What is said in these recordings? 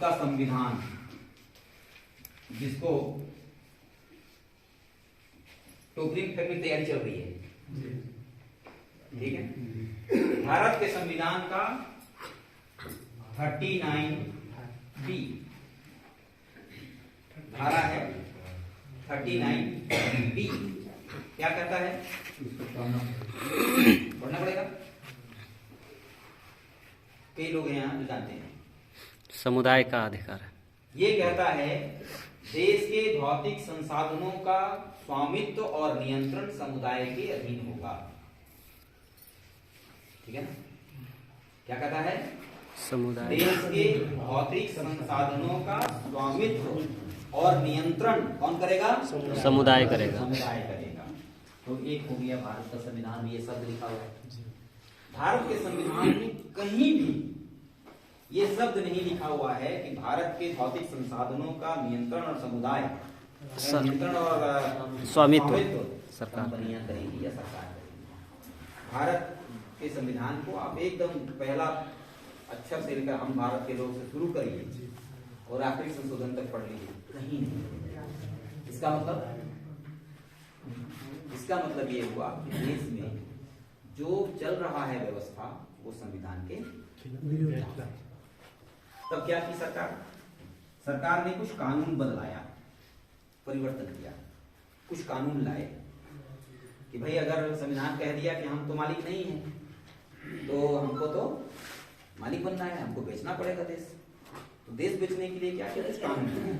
का संविधान, जिसको टोकरी फेंकने की तैयारी चल रही है, ठीक है। भारत के संविधान का 39B धारा है, 39B क्या कहता है, पढ़ना पड़ेगा। कई लोग हैं यहाँ जो जानते हैं। समुदाय का अधिकार है। ये कहता है देश के भौतिक संसाधनों का स्वामित्व और नियंत्रण समुदाय के अधीन होगा, ठीक है ना। क्या कहता है, समुदाय देश के भौतिक संसाधनों का स्वामित्व और नियंत्रण कौन करेगा, समुदाय करेगा। समुदाय करेगा। तो एक हो गया भारत का संविधान में ये शब्द लिखा हुआ है। भारत के संविधान में कहीं भी ये शब्द नहीं लिखा हुआ है कि भारत के भौतिक संसाधनों का नियंत्रण और समुदाय नियंत्रण और स्वामित्व सरकार कंपनियां करेगी या सरकार करेगी। भारत के संविधान को आप एकदम पहला अक्षर से लेकर हम भारत के लोग से शुरू करिए और आखिरी संशोधन तक पढ़ लीजिए, कहीं नहीं। इसका मतलब ये हुआ कि देश में जो चल रहा है व्यवस्था वो संविधान के विरुद्ध। तब क्या की सरकार ने कुछ कानून बदलाया, परिवर्तन किया, कुछ कानून लाए कि भाई अगर संविधान कह दिया कि हम तो मालिक नहीं हैं तो हमको तो मालिक बनना है, हमको बेचना पड़ेगा देश। तो देश बेचने के लिए क्या किया, इस कानून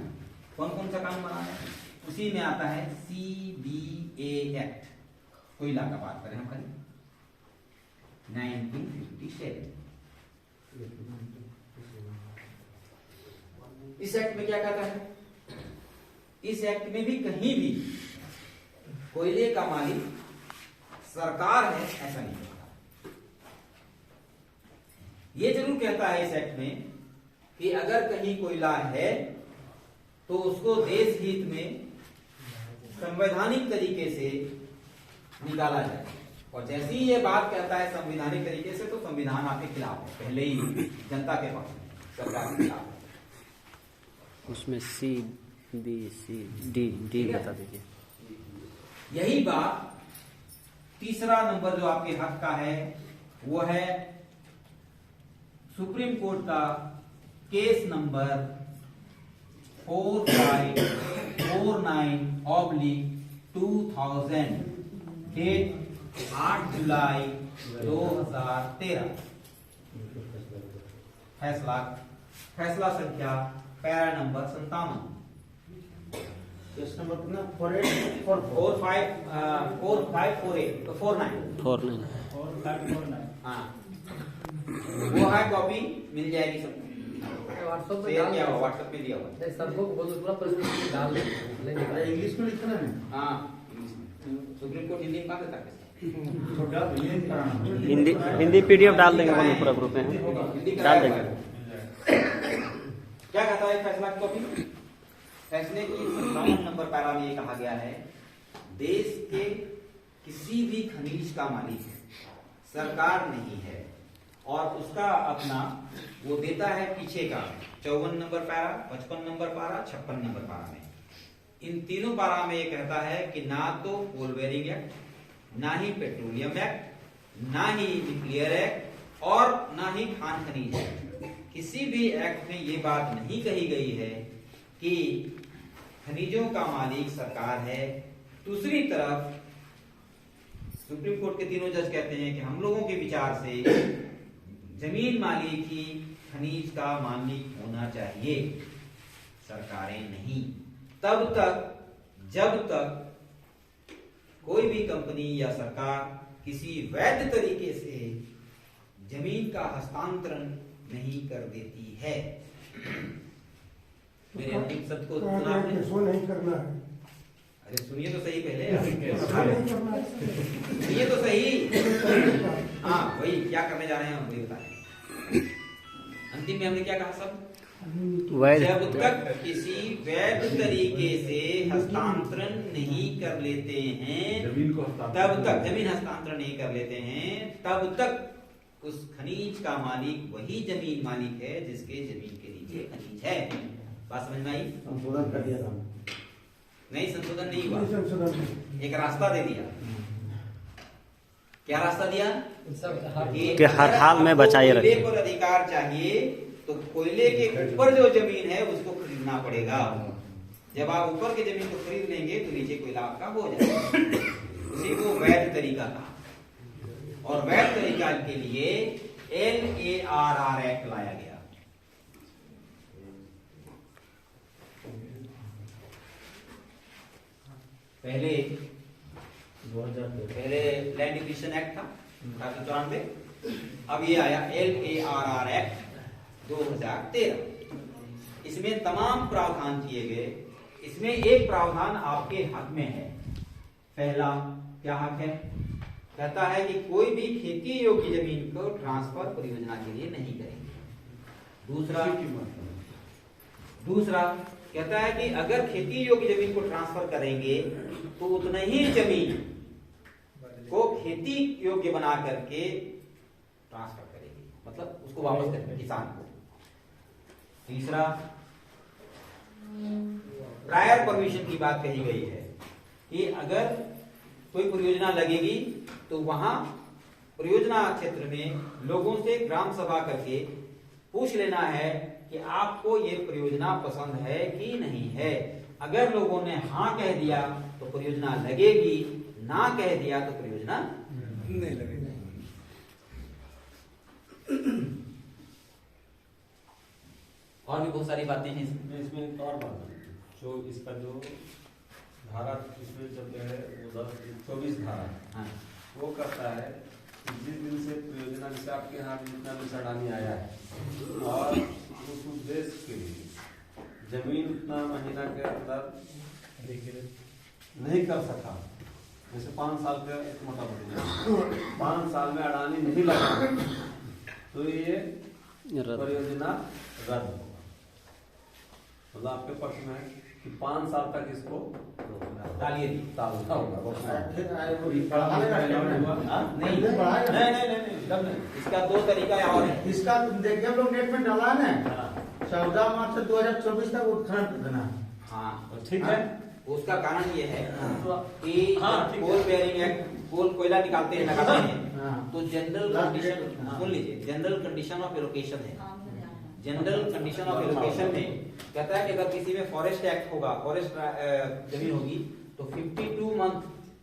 कौन कौन सा कानून बनाया है, उसी में आता है CBA एक्ट। कोयला का बात करें हम खाली 1957। इस एक्ट में क्या कहता है, इस एक्ट में भी कहीं भी कोयले का मालिक सरकार है ऐसा नहीं कहता। ये जरूर कहता है इस एक्ट में कि अगर कहीं कोयला है तो उसको देश हित में संवैधानिक तरीके से निकाला जाए। और जैसे ही ये बात कहता है संवैधानिक तरीके से, तो संविधान आपके खिलाफ है, पहले ही जनता के पक्ष में, सरकार के खिलाफ है। उसमें CBCD बता दीजिए। यही बात तीसरा नंबर जो आपके हक का है वो है सुप्रीम कोर्ट का केस नंबर 4549/2000 डेट 8 जुलाई 2013। फैसला संख्या पैरा नंबर 57। केस नंबर कितना, 4548 तो 49। हाँ, वो है, कॉपी मिल जाएगी सबको। व्हाट्सएप पे दिया हुआ है सबको, पूरा परिस्थिति डाल देंगे। इंग्लिश में लिखना है। हाँ, सुप्रीम कोर्ट हिंदी में कहाँ देता है, हिंदी PDF डाल देंगे हम पूरा ग्रुप में, डाल देंगे। क्या कहता है फैसला की कॉपी, फैसले की 57 नंबर पैरा में ये कहा गया है, देश के किसी भी खनिज का मालिक सरकार नहीं है और उसका अपना वो देता है पीछे का 54 number para, 55 number para, 56 number para में। इन तीनों पैरा में ये कहता है कि ना तो कोल बेरिंग एक्ट, ना ही पेट्रोलियम एक्ट, ना ही न्यूक्लियर एक्ट और ना ही खान खनिज एक्ट। किसी भी एक्ट में ये बात नहीं कही गई है कि खनिजों का मालिक सरकार है। दूसरी तरफ सुप्रीम कोर्ट के तीनों जज कहते हैं कि हम लोगों के विचार से जमीन मालिक ही खनिज का मालिक होना चाहिए, सरकारें नहीं। तब तक जब तक कोई भी कंपनी या सरकार किसी वैध तरीके से जमीन का हस्तांतरण नहीं कर देती है। मेरे अंतिम शब्द को सुना आपने? नहीं करना है। अरे सुनिए तो सही पहले, सुनिए तो सही। हाँ, वही क्या करने जा रहे हैं हम वही बताएं। अंतिम में हमने क्या कहा सब, जब तक किसी वैध तरीके से हस्तांतरण नहीं कर लेते हैं, तब तक जमीन हस्तांतरण नहीं कर लेते हैं, तब तक उस खनिज का मालिक वही जमीन मालिक है जिसके जमीन के नीचे खनिज है। बात समझ में आई? संशोधन कर दिया था। नहीं, संशोधन नहीं हुआ, संशोधन एक रास्ता दे दिया। क्या रास्ता दिया? कि हर हाल में बचाए कोयले रखें। पर अधिकार चाहिए तो कोयले के ऊपर जो जमीन है उसको खरीदना पड़ेगा। जब आप ऊपर की जमीन को खरीद लेंगे तो नीचे कोयला आपका हो जाएगा। उसी को वैध तरीका कहा। और वैध तरीका के लिए LARR एक्ट लाया गया। पहले 2013 लैंड एक्विजिशन एक्ट था 1894। अब ये आया LARR एक्ट 2013। इसमें तमाम प्रावधान किए गए। इसमें एक प्रावधान आपके हक में है। पहला क्या हक है? कहता है कि कोई भी खेती योग्य जमीन को ट्रांसफर परियोजना के लिए नहीं करेंगे। दूसरा कहता है कि अगर खेती योग्य जमीन को ट्रांसफर करेंगे तो उतना ही जमीन को खेती योग्य बना करके ट्रांसफर करेगी, मतलब उसको वापस करेंगे किसान को। तीसरा, प्रायर परमिशन की बात कही गई है कि अगर कोई परियोजना लगेगी तो वहां परियोजना क्षेत्र में लोगों से ग्राम सभा करके पूछ लेना है कि आपको ये परियोजना पसंद है कि नहीं है। अगर लोगों ने हाँ कह दिया तो परियोजना लगेगी, ना कह दिया तो परियोजना नहीं लगेगी। और भी बहुत सारी बातें हैं इसमें एक और बात है, जो इसका जो धारा इसमें चलते है वो 24 धारा, हाँ। वो करता है कि जिस दिन से परियोजना जैसे आपके यहाँ जितना भी सड़ानी आया है और उस उद्देश्य के लिए जमीन उतना महीना के अंदर नहीं कर सका, जैसे 5 साल का एक मोटा मोटी 5 साल में अड़ानी नहीं लगा तो ये परियोजना रद्द होगा। मतलब आपके पक्ष में है कि 5 साल तक इसको डालिए टालना होगा। नहीं, इसका 2 तरीका और है। इसका देखिए हम लोग नेट में डाला है ना, 14 मार्च से 2024 तक उत्खनन करना। हाँ, ठीक है। उसका कारण ये है कि हाँ, ठीक है। कोल बेयरिंग एक्ट, कोयला निकालते हैं, लगाते हैं, हाँ। तो जनरल कंडीशन, सुन लीजिए, जनरल कंडीशन ऑफ एलोकेशन है। जनरल कंडीशन ऑफ एलोकेशन में कहता है कि अगर किसी में फॉरेस्ट एक्ट होगा, फॉरेस्ट जमीन होगी तो 52 मंथ,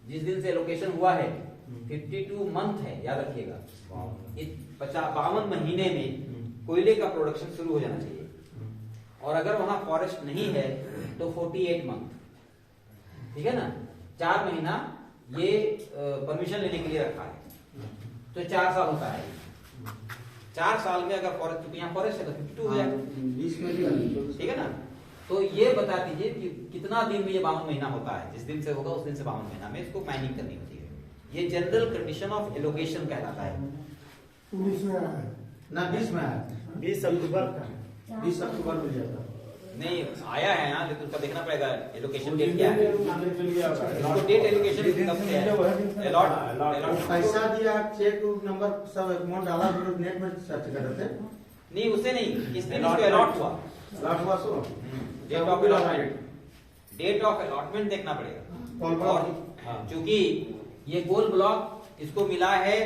जिस दिन से एलोकेशन हुआ है 52 मंथ है, याद रखिएगा। 52 महीने में कोयले का प्रोडक्शन शुरू हो जाना चाहिए। और अगर वहां फॉरेस्ट नहीं है तो 48 मंथ, ठीक है ना, 4 महीना ये परमिशन लेने के लिए रखा है, तो 4 साल होता है। 4 साल में अगर फॉरेस्ट, क्योंकि यहाँ फॉरेस्ट है तो 52 हो जाएगा, 20 में भी, ठीक है ना। तो ये बता दीजिए कि कितना दिन में ये 52 महीना होता है। जिस दिन से होगा उस दिन से 52 महीना में इसको माइनिंग करनी होती है। ये जनरल कंडीशन ऑफ एलोकेशन कहलाता है। 19 में आया ना, 20 में आया, 20 अक्टूबर का, 20 अक्टूबर मिल जाता। नहीं आया है ना, लेकिन उसका देखना पड़ेगा एलोकेशन डेट क्या है। इसको डेट एलोकेशन कब से है, अलॉट पैसा दिया, चेक नंबर सब अमाउंट डाला, नेट में सर्च कर रहे थे। नहीं, उससे नहीं, किस दिन इसको अलॉट हुआ, लाख हुआ so date of allotment, date of allotment देखना पड़ेगा। और चूंकि ये गोल ब्लॉक इसको मिला है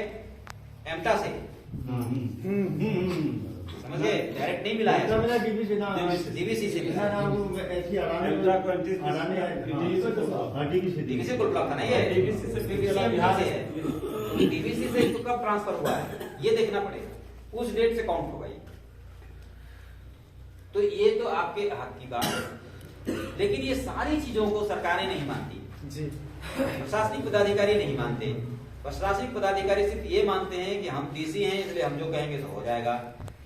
एमटा से, समझे, डायरेक्ट नहीं मिला है, डीवीसी से मिला है। डीवीसी गोल ब्लॉक था ना ये, डीवीसी से इसको कब ट्रांसफर हुआ है ये देखना पड़ेगा, उस डेट से काउंट होगा ये। तो ये तो आपके हक की बात है, लेकिन ये सारी चीजों को सरकारें नहीं मानती जी, प्रशासनिक पदाधिकारी नहीं मानते। प्रशासनिक पदाधिकारी सिर्फ ये मानते हैं कि हम डीसी हैं इसलिए हम जो कहेंगे तो हो जाएगा।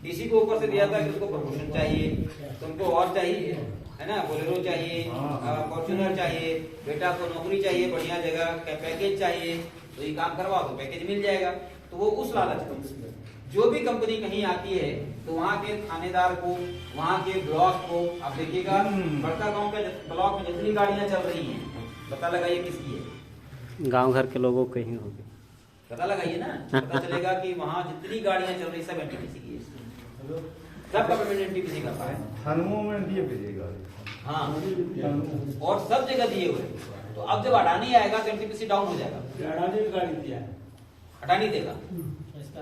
डीसी को ऊपर से दिया था कि उसको प्रमोशन चाहिए, तुमको और चाहिए, है ना, बोलेरो चाहिए, फॉर्च्यूनर चाहिए, बेटा को नौकरी चाहिए, बढ़िया जगह पैकेज चाहिए, तो ये काम करवा दो, पैकेज मिल जाएगा। तो वो उस लालच में जो भी कंपनी कहीं आती है तो वहाँ के थानेदार को, वहाँ के ब्लॉक को, आप देखिएगा बड़का गांव के ब्लॉक में जितनी गाड़ियां चल रही हैं, पता लगाइए किसकी है, गांव घर के लोगों के ही होगी, पता लगाइए ना, पता चलेगा कि वहाँ जितनी गाड़ियां चल रही सब एनटीपीसी की है, सब गवर्नमेंट एनटीपीसी करता है। थानों में दिए भेजेगा। हाँ, और सब जगह दिए हुए। तो अब जब अडानी आएगा तो एनटीपीसी डाउन हो जाएगा। अडानी भी गाड़ी दिया है, अडानी देगा,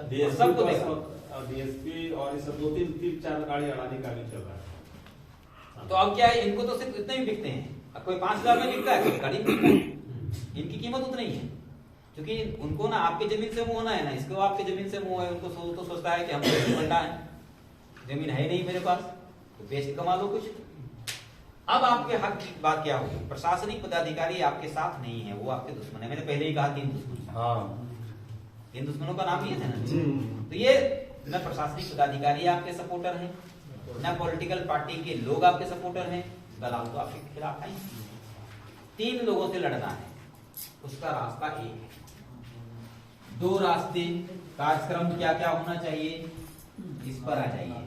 डीएसपी सबको देगा। और डीएसपी और ये सब 2-3-4 गाड़ी अडानी का भी चल रहा है। तो अब क्या है, इनको तो सिर्फ इतने ही बिकते हैं। अब कोई 5,000 में बिकता है, कोई गाड़ी में बिकता है। इनकी कीमत उतनी ही है, क्योंकि उनको ना आपकी जमीन से मुंह होना है, ना इसको आपकी जमीन से मुंह है। उनको तो सोचता है कि हम तो बंटा है, जमीन है ही नहीं मेरे पास, तो बेच के कमा दो कुछ। अब आपके हक की बात क्या होगी? प्रशासनिक पदाधिकारी आपके साथ नहीं है, वो आपके दुश्मन है। मैंने पहले ही कहा 3 दुश्मन। हाँ, इन दुश्मनों का नाम ही है ना। तो ये न प्रशासनिक पदाधिकारी आपके सपोर्टर हैं, न पॉलिटिकल पार्टी के लोग आपके सपोर्टर हैं, दलाल तो आपके खिलाफ है। 3 लोगों से लड़ना है, उसका रास्ता एक है। 2 रास्ते, कार्यक्रम क्या क्या होना चाहिए, इस पर आ जाइए।